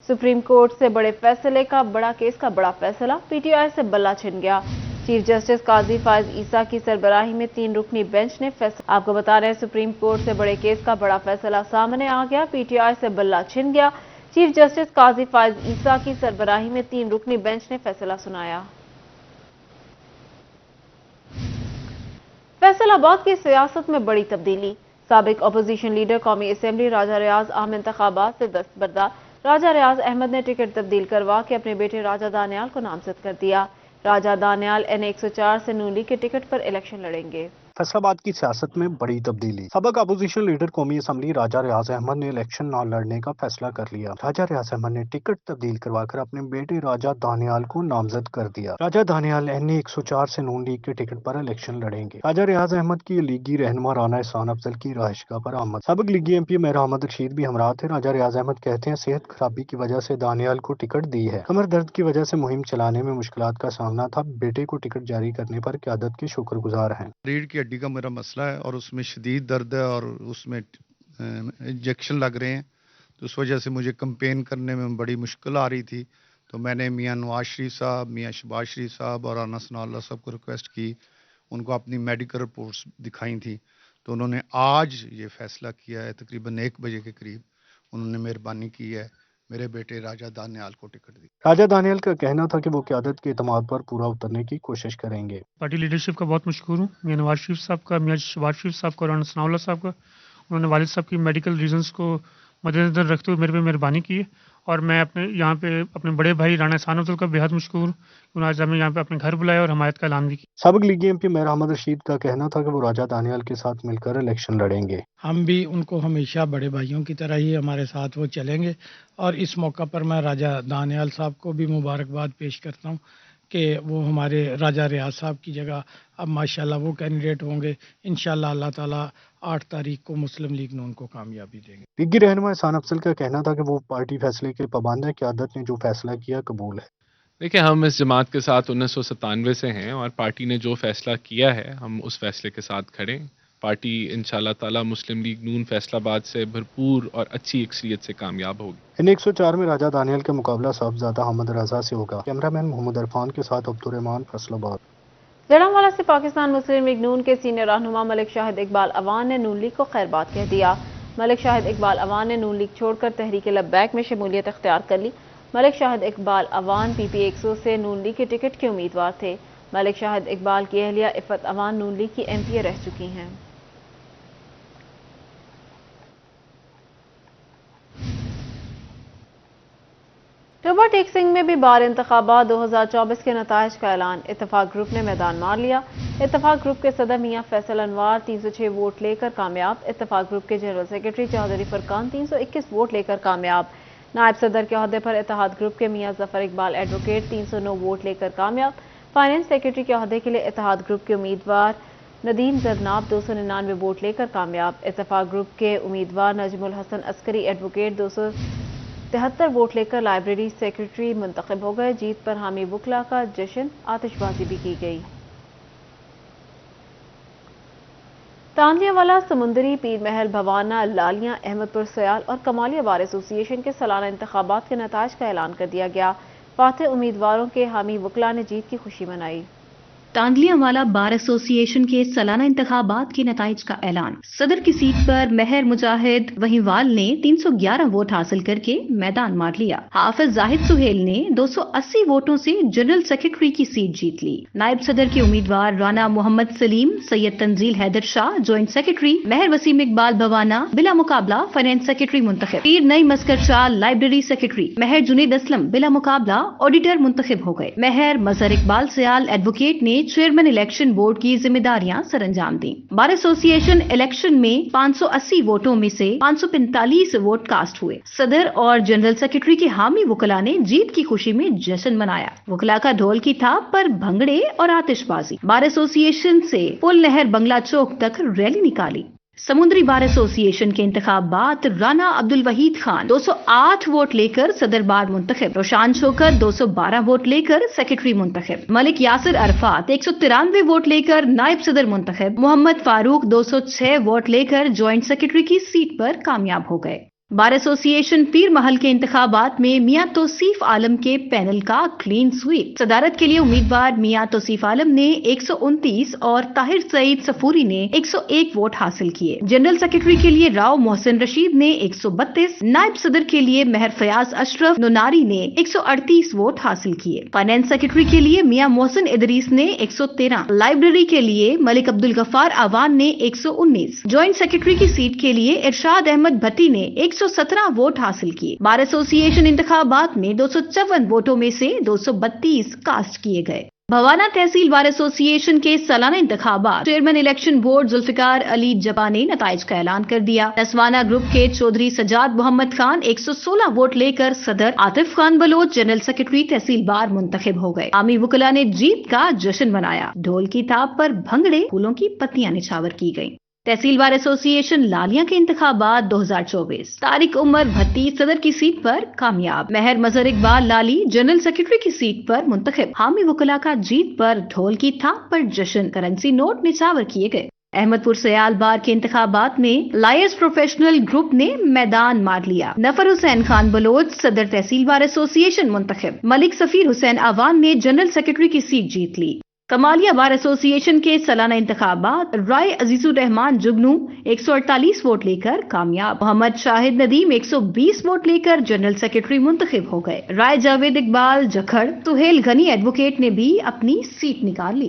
Supreme court से बड़े फैसले का बड़ा केस का बड़ा फैसला, पीटीआई से बल्ला छिन गया। चीफ जस्टिस काजी फायज ईसा की सरबराही में 3 रुकनी बेंच ने फैसला। आपको बता रहे हैं, सुप्रीम कोर्ट से बड़े केस का बड़ा फैसला सामने आ गया, पीटीआई से बल्ला छिन गया। चीफ जस्टिस काजी फायज ईसा की सरबराही में 3 रुकनी बेंच ने फैसला सुनाया। फैसलाबाद की सियासत में बड़ी तब्दीली। साबिक अपोजिशन लीडर कौमी असेंबली राजा रियाज अहम इंतखाबात से दस्तबरदार। राजा रियाज अहमद ने टिकट तब्दील करवा के अपने बेटे राजा दानियाल को नामजद कर दिया। राजा दानियाल N104 से नून लीग के टिकट पर इलेक्शन लड़ेंगे। फैसलाबाद की सियासत में बड़ी तब्दीली। सबक अपोजिशन लीडर कौमी असम्बली राजा रियाज अहमद ने इलेक्शन न लड़ने का फैसला कर लिया। राजा रियाज अहमद ने टिकट तब्दील करवाकर अपने बेटे राजा दानियाल को नामजद कर दिया। राजा दानियाल N104 से नून लीग के टिकट पर इलेक्शन लड़ेंगे। राजा रियाज अहमद की लीगी रहनुमा राना एहसान अफजल की रहायशगाह पर आमद। सबक लीगी MP मेहर अहमद रशीद भी हमरा थे। राजा रियाज अहमद कहते हैं, सेहत खराबी की वजह से दानियाल को टिकट दी है। कमर दर्द की वजह से मुहिम चलाने में मुश्किलात का सामना था। बेटे को टिकट जारी करने पर क़यादत के शुक्रगुजार हैं। रीढ़ की हड्डी का मेरा मसला है और उसमें शदीद दर्द है और उसमें इंजेक्शन लग रहे हैं, तो उस वजह से मुझे कंपेन करने में बड़ी मुश्किल आ रही थी। तो मैंने मियां नवाज शरीफ साहब, मियां शहबाज शरीफ साहब और राना सनाउल्लाह साहब को रिक्वेस्ट की, उनको अपनी मेडिकल रिपोर्ट्स दिखाई थी, तो उन्होंने आज ये फैसला किया है। तकरीबन 1 बजे के करीब उन्होंने मेहरबानी की है, मेरे बेटे राजा दानियाल को टिकट दी। राजा दानियाल का कहना था कि वो क़यादत के एतमाद पर पूरा उतरने की कोशिश करेंगे। पार्टी लीडरशिप का बहुत मशहूर हूँ, मियां नवाज शरीफ साहब का, मियां शहबाज शरीफ साहब का, राना सनाउल्लाह साहब का। उन्होंने वालिद साहब की मेडिकल रीजंस को मद्देनजर रखते हुए मेरे पे मेहरबानी की है, और मैं अपने यहाँ पे अपने बड़े भाई राना एहसान अफजल का बेहद मशहूर हूँ। उन्होंने आज हमें यहाँ पे अपने घर बुलाया और हमायत का ऐलान भी किया। सबक लीगी MP मेहर अहमद रशीद का कहना था कि वो राजा दानियाल के साथ मिलकर इलेक्शन लड़ेंगे। हम भी उनको हमेशा बड़े भाइयों की तरह ही हमारे साथ वो चलेंगे, और इस मौका पर मैं राजा दानियाल साहब को भी मुबारकबाद पेश करता हूँ कि वो हमारे राजा रियाज साहब की जगह अब माशाल्लाह वो कैंडिडेट होंगे। इंशाल्लाह अल्लाह ताला 8 तारीख को मुस्लिम लीग ने उनको कामयाबी देंगे। लीगी रहनुमा एहसान अफजल का कहना था कि वो पार्टी फैसले के पाबंद है। क़यादत ने जो फैसला किया कबूल है। देखिए, हम इस जमात के साथ 1997 से हैं और पार्टी ने जो फैसला किया है हम उस फैसले के साथ खड़े हैं। पार्टी इंशाल्लाह ताला मुस्लिम लीग नून फैसलाबाद से भरपूर और अच्छी अक्सरियत से कामयाब होगी। N104 में राजा दानियाल का मुकाबला साहबजादा अहमद रजा से होगा। कैमरामैन मोहम्मद इरफान के साथ अब्दुर्रहमान, फैसलाबाद। जड़ांवाला से पाकिस्तान मुस्लिम लीग नून के सीनियर रहनुमा मलिक शाहिद इकबाल अवान ने नून लीग को खैरबाद कह दिया। मलिक शाहिद इकबाल अवान ने नून लीग छोड़कर तहरीक लब्बैक में शमूलियत इख्तियार कर ली। मलिक शाहिद इकबाल अवान PP 100 से नून लीग के टिकट के उम्मीदवार थे। मलिक शाहिद इकबाल की अहलिया इफ़त अवान नून लीग की MP रह चुकी हैं। शोभा टेक सिंह में भी बार इंतखाबात 2024 के नताइज का ऐलान। इत्तेफाक ग्रुप ने मैदान मार लिया। इत्तेफाक ग्रुप के सदर मियां फैसल अनवार 306 वोट लेकर कामयाब। इत्तेफाक ग्रुप के general secretary Chaudhry Furqan 321 vote लेकर कामयाब। नायब सदर के ओहदे पर इत्तेहाद ग्रुप के मियां जफर इकबाल एडवोकेट 309 वोट लेकर कामयाब। फाइनेंस सेक्रेटरी के ओहदे के लिए इत्तेहाद ग्रुप के उम्मीदवार नदीम जरनाब 299 वोट लेकर कामयाब। इत्तेफाक ग्रुप के उम्मीदवार नजमुल हसन अस्करी एडवोकेट 273 वोट लेकर लाइब्रेरी सेक्रेटरी मुंतखब हो गए। जीत पर हामी वकला का जश्न, आतिशबाजी भी की गई। तांदियावाला, समुंदरी, पीर महल, भवाना, लालियां, अहमदपुर सयाल और कमालिया बार एसोसिएशन के सालाना इंतखाबात के नताइज का ऐलान कर दिया गया। फातेह उम्मीदवारों के हामी वकला ने जीत की खुशी मनाई। तांदलियावाला बार एसोसिएशन के सालाना इंतखाबात के नताइज का ऐलान। सदर की सीट पर महर मुजाहिद वहीवाल ने 311 वोट हासिल करके मैदान मार लिया। हाफिज जाहिद सुहेल ने 280 वोटों से जनरल सेक्रेटरी की सीट जीत ली। नायब सदर के उम्मीदवार राना मोहम्मद सलीम, सैयद तंजील हैदर शाह ज्वाइंट सेक्रेटरी, महर वसीम इकबाल भवाना बिला मुकाबला फाइनेंस सेक्रेटरी मुंतखब। पीर नई मस्कर शाह लाइब्रेरी सेक्रेटरी, महर जुनेद असलम बिला मुकाबला ऑडिटर मुंतखब हो गए। महर मजहर इकबाल सयाल एडवोकेट ने चेयरमैन इलेक्शन बोर्ड की जिम्मेदारियां सरअंजाम दी। बार एसोसिएशन इलेक्शन में 580 वोटों में से 545 वोट कास्ट हुए। सदर और जनरल सेक्रेटरी के हामी वकला ने जीत की खुशी में जश्न मनाया। वकला का ढोल की थाप पर भंगड़े और आतिशबाजी। बार एसोसिएशन से पुल नहर बंगला चौक तक रैली निकाली। समुद्री बार एसोसिएशन के इंतखाबात राना अब्दुल वहीद खान 208 वोट लेकर सदर बार मुंतखब। रोशान शोकत 212 वोट लेकर सेक्रेटरी मुंतखब। मलिक यासिर अरफात 193 वोट लेकर नायब सदर मुंतखब। मोहम्मद फारूक 206 वोट लेकर ज्वाइंट सेक्रेटरी की सीट पर कामयाब हो गए। बार एसोसिएशन पीर महल के इंतखाबात में मियां तौसीफ आलम के पैनल का क्लीन स्वीप। सदारत के लिए उम्मीदवार मियां तौसीफ आलम ने 129 और ताहिर सईद सफूरी ने 101 वोट हासिल किए। जनरल सेक्रेटरी के लिए राव मोहसिन रशीद ने 132, नायब सदर के लिए महर फयाज अशरफ नोनारी ने 138 वोट हासिल किए। फाइनेंस सेक्रेटरी के लिए मियां मोहसिन इदरीस ने 113, लाइब्रेरी के लिए मलिक अब्दुल गफ्फार आवान ने 119, ज्वाइंट सेक्रेटरी की सीट के लिए इरशाद अहमद भट्टी ने 117 वोट हासिल किए। बार एसोसिएशन इंतखाबात में 254 वोटों में से 232 कास्ट किए गए। भवाना तहसील बार एसोसिएशन के सालाना इंतखाबात chairman election board Zulfiqar Ali Jappa ने नताइज का ऐलान कर दिया। नसवाना ग्रुप के चौधरी सजाद मोहम्मद खान 116 वोट लेकर सदर, Atif Khan Baloch general secretary tehsil bar मुंतखब हो गए। आमी वकला ने जीत का जश्न मनाया। ढोल की थाप पर भंगड़े, फूलों की पत्तियां निछावर की गयी। तहसील बार एसोसिएशन लालिया के इंतखाबात 2024। तारिक उमर भट्टी सदर की सीट पर कामयाब। महर मजहर इकबाल लाली जनरल सेक्रेटरी की सीट पर मुंतखब। हामी वकला का जीत पर ढोल की थाप पर जश्न, करेंसी नोट निछावर किए गए। अहमदपुर सयाल बार के इंतखाबात में लायर्स प्रोफेशनल ग्रुप ने मैदान मार लिया। नफर हुसैन खान बलोच सदर तहसील बार एसोसिएशन मुंतखब। मलिक सफीर हुसैन आवान ने जनरल सेक्रेटरी की सीट जीत ली। कमालिया बार एसोसिएशन के सालाना इंतखाबात राय अजीजुर रहमान जुगनू 148 वोट लेकर कामयाब। मोहम्मद शाहिद नदीम 120 वोट लेकर जनरल सेक्रेटरी मुंतखब हो गए। राय जावेद इकबाल जखड़, सुहेल गनी एडवोकेट ने भी अपनी सीट निकाल ली।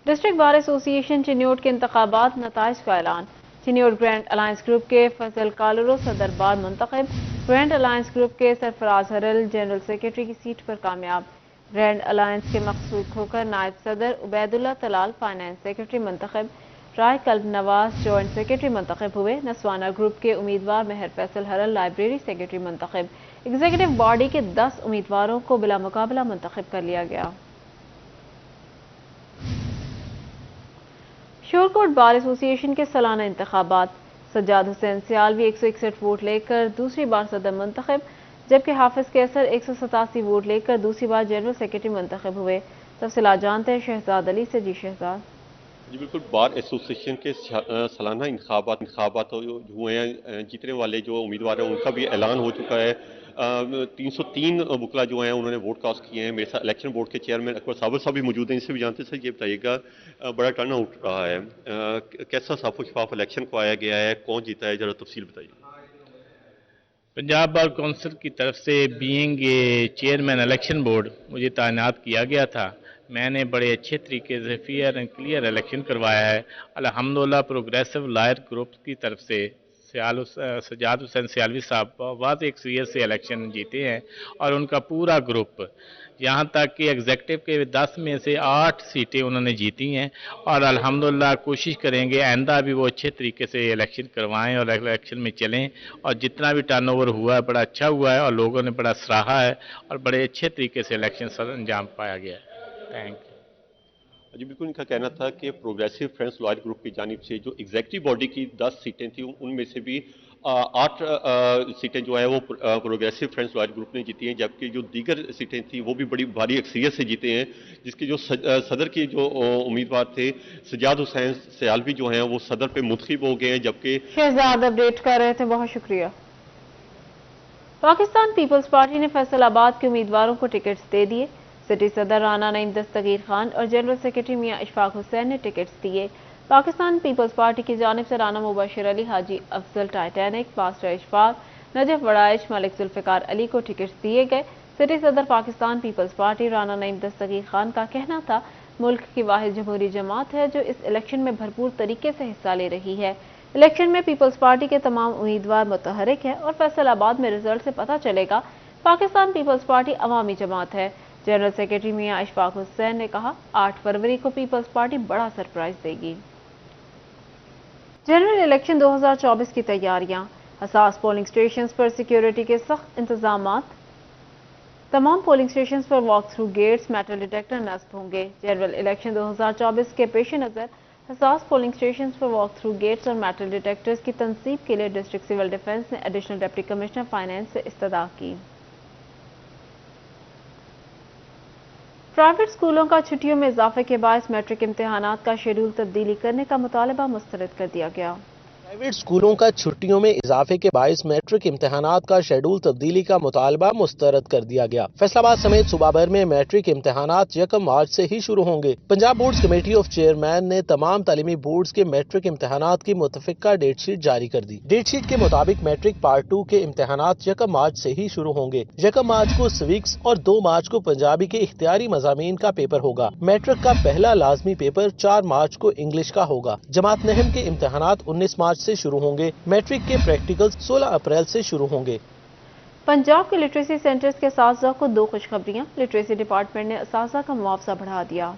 डिस्ट्रिक्ट बार एसोसिएशन चिन्योट के इंतखाबात नताइज का ऐलान। चिन्योट ग्रैंड अलायंस ग्रुप के फजल कालरो सदर बार मुंतखब। ग्रैंड अलायंस ग्रुप के सरफराज हरल जनरल सेक्रेटरी की सीट पर कामयाब। ग्रैंड अलायंस के मकसूद होकर नायब सदर उबैदुल्ला तलाल फाइनेंस सेक्रेटरी मुंतखब। राय कल्ब नवाज जॉइंट सेक्रेटरी मुंतखब हुए। नसवाना ग्रुप के उम्मीदवार महर फैसल हरल लाइब्रेरी सेक्रेटरी मुंतखब। एग्जीक्यूटिव बॉडी के 10 उम्मीदवारों को बिला मुकाबला मुंतखब कर लिया गया। शोरकोट बार एसोसिएशन के सालाना इंतखाबात। सज्जाद हुसैन सियालवी 161 वोट लेकर दूसरी बार सदर मुंतखब, जबकि हाफिज कैसर 187 वोट लेकर दूसरी बार जनरल सेक्रेटरी मुंतखब हुए। तफसीलात जानते हैं शहजाद अली से। जी शहजाद। जी बिल्कुल, बार एसोसिएशन के सालाना इंतखाबात हुए हैं। जीतने वाले जो उम्मीदवार हैं उनका भी ऐलान हो चुका है। 303 वकला जो हैं उन्होंने वोट कास्ट किए हैं। मेरे साथ इलेक्शन बोर्ड के चेयरमैन अकबर साबर साहब भी मौजूद हैं, इनसे भी जानते हैं। सर ये बताइएगा, बड़ा टर्न आउट रहा है, कैसा साफ शफाफ इलेक्शन को आया गया है, कौन जीता है, जरा तफसील बताइए। पंजाब बार काउंसिल की तरफ से बीइंग चेयरमैन इलेक्शन बोर्ड मुझे तैनात किया गया था। मैंने बड़े अच्छे तरीके से फेयर एंड क्लियर इलेक्शन करवाया है। अल्हम्दुलिल्लाह प्रोग्रेसिव लायर ग्रुप की तरफ से सजाद हुसैन सियालवी साहब वाज़ेह एक्सपीरियंस से इलेक्शन जीते हैं और उनका पूरा ग्रुप, यहाँ तक कि एग्जेक्टिव के 10 में से 8 सीटें उन्होंने जीती हैं। और अल्हम्दुलिल्लाह कोशिश करेंगे आइंदा भी वो अच्छे तरीके से इलेक्शन करवाएं और इलेक्शन में चलें। और जितना भी टर्नओवर हुआ है बड़ा अच्छा हुआ है और लोगों ने बड़ा सराहा है और बड़े अच्छे तरीके से इलेक्शन सर अंजाम पाया गया है। Thank you. जी बिल्कुल, इनका कहना था कि प्रोग्रेसिव फ्रेंड्स लॉयर ग्रुप की जानिब से जो एग्जेक्टिव बॉडी की 10 सीटें थी उनमें से भी 8 सीटें जो है वो प्रोग्रेसिव फ्रेंड्स लॉयर ग्रुप ने जीती हैं, जबकि जो दीगर सीटें थी वो भी बड़ी भारी अक्सरियत से जीते हैं। जिसके जो सदर के जो उम्मीदवार थे सजाद हुसैन सियालवी जो हैं वो सदर पे मुंतखब हो गए हैं, जबकि शहजाद अपडेट कर रहे थे, बहुत शुक्रिया। पाकिस्तान पीपल्स पार्टी ने फैसलाबाद के उम्मीदवारों को टिकट्स दे दिए। सिटी सदर राना नईम दस्तगीर खान और जनरल सेक्रेटरी मियां इशफाक हुसैन ने टिकट्स दिए। पाकिस्तान पीपल्स पार्टी की जानिब से राना मुबशिर अली, हाजी अफजल टाइटैनिक, पास्टर इशफाक, नजफ वड़ाइश, मलिक जुल्फिकार अली को टिकट्स दिए गए। सिटी सदर पाकिस्तान पीपल्स पार्टी राना नईम दस्तगीर खान का कहना था, मुल्क की वाहिद जमहूरी जमात है जो इस इलेक्शन में भरपूर तरीके से हिस्सा ले रही है। इलेक्शन में पीपल्स पार्टी के तमाम उम्मीदवार मुतहरिक है और फैसलाबाद में रिजल्ट से पता चलेगा पाकिस्तान पीपल्स पार्टी अवामी जमात है। जनरल सेक्रेटरी मियां इशफाक हुसैन ने कहा, 8 फरवरी को पीपल्स पार्टी बड़ा सरप्राइज देगी। जनरल इलेक्शन 2024 की तैयारियां। हसास पोलिंग स्टेशंस पर सिक्योरिटी के सख्त इंतजामात। तमाम पोलिंग स्टेशंस पर walk through gates, metal detector नस्ब होंगे। जनरल इलेक्शन 2024 के पेश नज़र हसास पोलिंग स्टेशंस पर वॉक थ्रू गेट्स और मेटल डिटेक्टर्स की तनसीब के लिए डिस्ट्रिक्ट सिविल डिफेंस ने एडिशनल डिप्टी कमिश्नर फाइनेंस से इस्तदा की। प्राइवेट स्कूलों का छुट्टियों में इजाफे के बायस मैट्रिक इम्तिहानात का शेड्यूल तब्दीली करने का मुतालबा मुस्तरद कर दिया गया। پرائیویٹ اسکولوں کا چھٹیوں میں اضافے کے باعث میٹرک امتحانات کا شیڈول تبدیلی کا مطالبہ مسترد کر دیا گیا۔ فیصل آباد سمیت صوبہ بھر میں میٹرک امتحانات 1 مارچ سے ہی شروع ہوں گے۔ Punjab boards committee of chairman نے تمام تعلیمی بورڈز کے میٹرک امتحانات کی متفقہ ڈیٹ شیٹ جاری کر دی۔ ڈیٹ شیٹ کے مطابق میٹرک پارٹ 2 کے امتحانات 1 مارچ سے ہی شروع ہوں گے۔ 1 مارچ کو سوکس اور 2 مارچ کو پنجابی کے اختیاری مضامین کا پیپر ہوگا۔ میٹرک کا پہلا لازمی پیپر 4 مارچ کو انگلش کا ہوگا۔ جماعت نہم کے امتحانات 19 مارچ سے شروع ہوں گے۔ میٹرک کے پریکٹیکل 16 اپریل سے شروع ہوں گے۔ پنجاب کے لٹریسی سینٹرز کے اساتذہ کو 2 خوشخبریاں۔ لٹریسی ڈپارٹمنٹ نے اساتذہ کا معاوضہ بڑھا دیا۔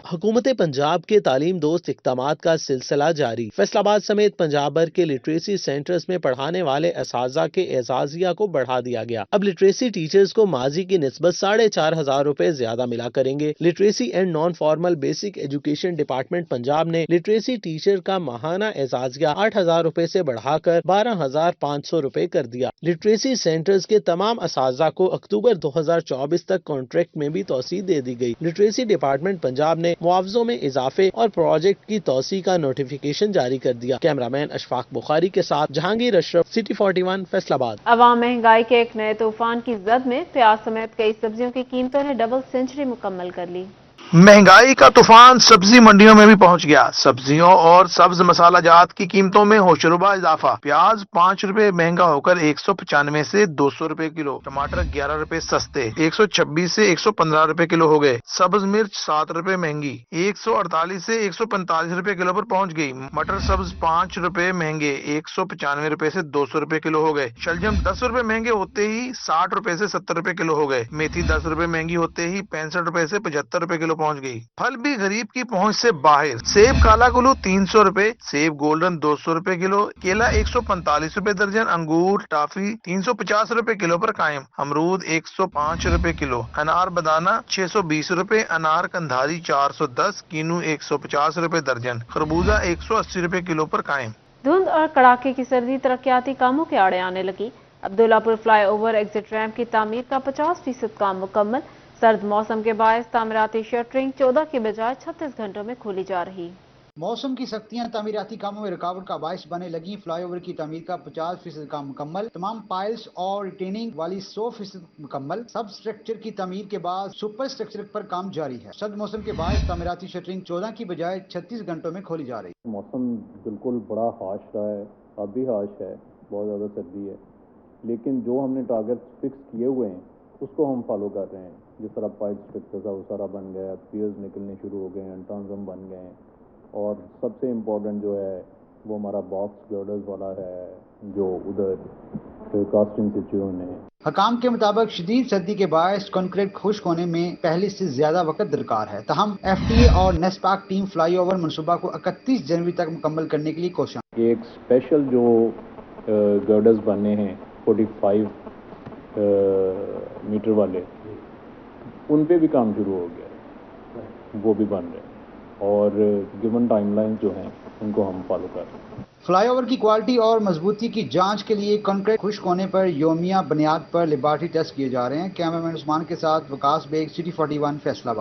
حکومت پنجاب کے تعلیم دوست اقدامات کا سلسلہ جاری۔ فیصل آباد سمیت پنجاب بھر کے لٹریسی سینٹرز میں پڑھانے والے اساتذہ کے اعزازیہ کو بڑھا دیا گیا۔ اب لٹریسی ٹیچرز کو ماضی کی نسبت 4,500 روپے زیادہ ملا کریں گے۔ Literacy and non formal basic education department Punjab نے لٹریسی ٹیچر کا ماہانہ اعزازیہ 8,000 روپے سے بڑھا کر 12,500 روپے کر دیا۔ لٹریسی سینٹرز کے تمام اساتذہ کو اکتوبر 2024 تک کانٹریکٹ میں بھی توسیع دے دی گئی۔ لٹریسی ڈپارٹمنٹ پنجاب نے معاوضوں میں اضافے اور پروجیکٹ کی توسیع کا نوٹیفیکیشن جاری کر دیا۔ کیمرامین اشفاق بخاری کے ساتھ جہانگیر اشرف، سٹی 41 فیصل آباد۔ عوام مہنگائی کے ایک نئے طوفان کی زد میں پیاز سمیت کئی سبزیوں کی قیمتوں نے ڈبل سینچری مکمل کر لی۔ مہنگائی کا طوفان سبزی منڈیوں میں بھی پہنچ گیا۔ سبزیوں اور سبز مسالہ جات کی قیمتوں میں ہوشربا اضافہ۔ پیاز 5 روپے مہنگا ہو کر 195 سے 200 روپے کلو۔ ٹماٹر 11 روپے سستے 126 سے 115 روپے کلو ہو گئے۔ سبز مرچ 7 روپے مہنگی 148 سے 145 روپے کلو پر پہنچ گئی۔ مٹر سبز 5 روپے مہنگے 195 روپے سے 200 روپے کلو ہو گئے۔ شلجم 10 روپے مہنگے ہوتے ہی 60 روپے سے 70 روپے کلو ہو گئے۔ میتھی 10 روپے مہنگی ہوتے ہی 65 روپے سے 75 روپے کلو پہنچ گئی۔ پھل بھی غریب کی پہنچ سے باہر۔ سیب کالا کلو 300 روپے، سیب گولڈن 200 روپے کلو، کیلا 145 روپے درجن، انگور ٹافی 350 روپے کلو پر قائم، امرود 105 روپے کلو، انار بدانا 620 روپے، انار کندھاری 410، کینو 150 روپے درجن، خربوزہ 180 روپے کلو پر قائم۔ دھند اور کڑاکے کی سردی ترقیاتی کاموں کے آڑے آنے لگی۔ عبداللہ پور فلائی اوور ایگزٹ ریمپ کی تعمیر کا 50% کام مکمل۔ سرد موسم کے باعث تعمیراتی شٹرنگ 14 کی بجائے 36 گھنٹوں میں کھولی جا رہی۔ موسم کی سختیاں تعمیراتی کاموں میں رکاوٹ کا باعث بنے لگیں۔ فلائی اوور کی تعمیر کا 50% کام مکمل، تمام پائلز اور ریٹیننگ والی 100% مکمل۔ سب سٹرکچر کی تعمیر کے بعد سپر سٹرکچر پر کام جاری ہے۔ سرد موسم کے باعث تعمیراتی شٹرنگ 14 کی بجائے 36 گھنٹوں میں کھولی جا رہی۔ موسم بالکل بڑا ہارش رہا ہے، اب بھی ہارش ہے، بہت زیادہ سردی ہے، لیکن جو ہم نے ٹارگیٹ فکس کیے ہوئے ہیں اس کو ہم فالو کر رہے ہیں۔ جس طرح پائپ سٹرکچر تھا وہ سارا بن گیا ہے، پیئرز نکلنے شروع ہو گئے ہیں، ٹرانزم بن گئے ہیں، اور سب سے امپورٹنٹ جو ہے وہ ہمارا باکس گرڈرز والا ہے جو ادھر کاسٹنگ سچویشن ہے۔ حکام کے مطابق شدید سردی کے باعث کنکریٹ خشک ہونے میں پہلے سے زیادہ وقت درکار ہے، تاہم ایف ٹی اے اور نیسپاک ٹیم فلائی اوور منصوبہ کو 31 جنوری تک مکمل کرنے کے لیے کوشاں۔ ایک اسپیشل جو گرڈرز بننے ہیں 45 میٹر والے، ان پہ بھی کام شروع ہو گیا ہے، وہ بھی بن رہے ہیں، اور گیون ٹائم لائن جو ہیں ان کو ہم فالو کر رہے ہیں۔ فلائی اوور کی کوالٹی اور مضبوطی کی جانچ کے لیے کنکریٹ خشک ہونے پر یومیہ بنیاد پر لیبارٹری ٹیسٹ کیے جا رہے ہیں۔ کیمرامین عثمان کے ساتھ وکاس بیگ، سٹی 41 فیصل آباد۔